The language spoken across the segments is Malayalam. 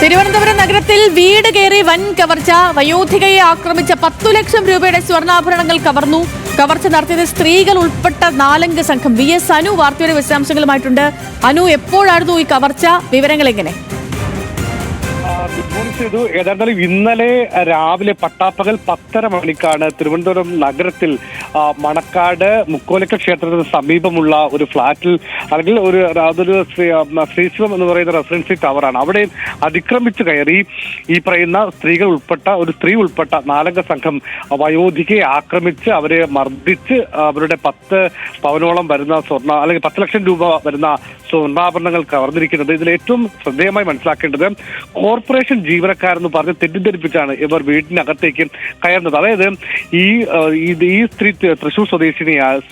തിരുവനന്തപുരം നഗരത്തിൽ വീട് കയറി വൻ കവർച്ച. വയോധികയെ ആക്രമിച്ച 10 ലക്ഷം രൂപയുടെ സ്വർണ്ണാഭരണങ്ങൾ കവർന്നു. കവർച്ച നടത്തിയത് സ്ത്രീകൾ ഉൾപ്പെട്ട 4 അംഗ സംഘം. VS അനു വാർത്തയുടെ വിശദാംശങ്ങളുമായിട്ടുണ്ട്. അനു, എപ്പോഴായിരുന്നു ഈ കവർച്ച? വിവരങ്ങൾ എങ്ങനെ? ഏതാണ്ടാലും ഇന്നലെ രാവിലെ പട്ടാപ്പകൽ 10:30 മണിക്കാണ് തിരുവനന്തപുരം നഗരത്തിൽ മണക്കാട് മുക്കോലക്ക ക്ഷേത്രത്തിന് സമീപമുള്ള ഒരു ഫ്ളാറ്റിൽ, അല്ലെങ്കിൽ അതൊരു ശ്രീശിവം എന്ന് പറയുന്ന റെസിഡൻസി ടവറാണ്, അവിടെ അതിക്രമിച്ചു കയറി ഈ പറയുന്ന ഒരു സ്ത്രീ ഉൾപ്പെട്ട 4 അംഗ സംഘം വയോധികയെ ആക്രമിച്ച് അവരെ മർദ്ദിച്ച് അവരുടെ 10 പവനോളം വരുന്ന അല്ലെങ്കിൽ 10 ലക്ഷം രൂപ വരുന്ന സ്വർണ്ണാഭരണങ്ങൾ കവർന്നിരിക്കുന്നത്. ഇതിൽ ഏറ്റവും ശ്രദ്ധേയമായി മനസ്സിലാക്കേണ്ടത്, കോർപ്പറേഷൻ ജീവനക്കാരെന്ന് പറഞ്ഞ് തെറ്റിദ്ധരിപ്പിച്ചാണ് ഇവർ വീടിനകത്തേക്ക് കയറുന്നത്. അതായത് ഈ സ്ത്രീ തൃശൂർ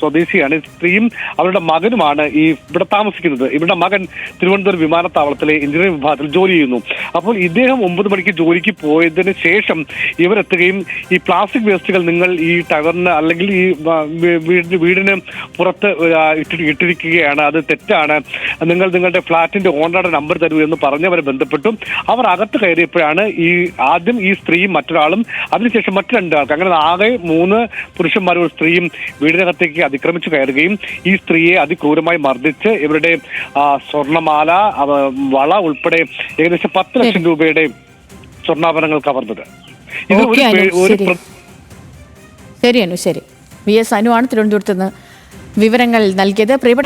സ്വദേശിയാണ്. സ്ത്രീയും അവരുടെ മകനുമാണ് ഇവിടെ താമസിക്കുന്നത്. ഇവരുടെ മകൻ തിരുവനന്തപുരം വിമാനത്താവളത്തിലെ എഞ്ചിനീയറിംഗ് വിഭാഗത്തിൽ ജോലി ചെയ്യുന്നു. അപ്പോൾ ഇദ്ദേഹം 9 മണിക്ക് ജോലിക്ക് പോയതിന് ശേഷം ഇവരെത്തുകയും ഈ പ്ലാസ്റ്റിക് വേസ്റ്റുകൾ നിങ്ങൾ ഈ ടവറിന് അല്ലെങ്കിൽ ഈ വീടിന് പുറത്ത് ഇട്ടിരിക്കുകയാണ്, അത് തെറ്റാണ്, നിങ്ങൾ നിങ്ങളുടെ ഫ്ളാറ്റിന്റെ ഓണറുടെ നമ്പർ തരൂ എന്ന് പറഞ്ഞവരെ ബന്ധപ്പെട്ടു. അവർ അകത്ത് കയറിയപ്പോഴാണ് ആദ്യം ഈ സ്ത്രീയും മറ്റൊരാളും, അതിനുശേഷം മറ്റു 2 ആൾക്ക്, അങ്ങനെ ആകെ 3 പുരുഷന്മാരും ഒരു സ്ത്രീയും വീടിനകത്തേക്ക് അതിക്രമിച്ചു കയറുകയും ഈ സ്ത്രീയെ അതിക്രൂരമായി മർദ്ദിച്ച് ഇവരുടെ സ്വർണ്ണമാല, വള ഉൾപ്പെടെ ഏകദേശം 10 ലക്ഷം രൂപയുടെ സ്വർണ്ണാഭരണങ്ങൾ കവർന്നത്. ശരി. VS അനു ആണ് തിരുവനന്തപുരത്ത് നിന്ന് വിവരങ്ങൾ നൽകിയത്.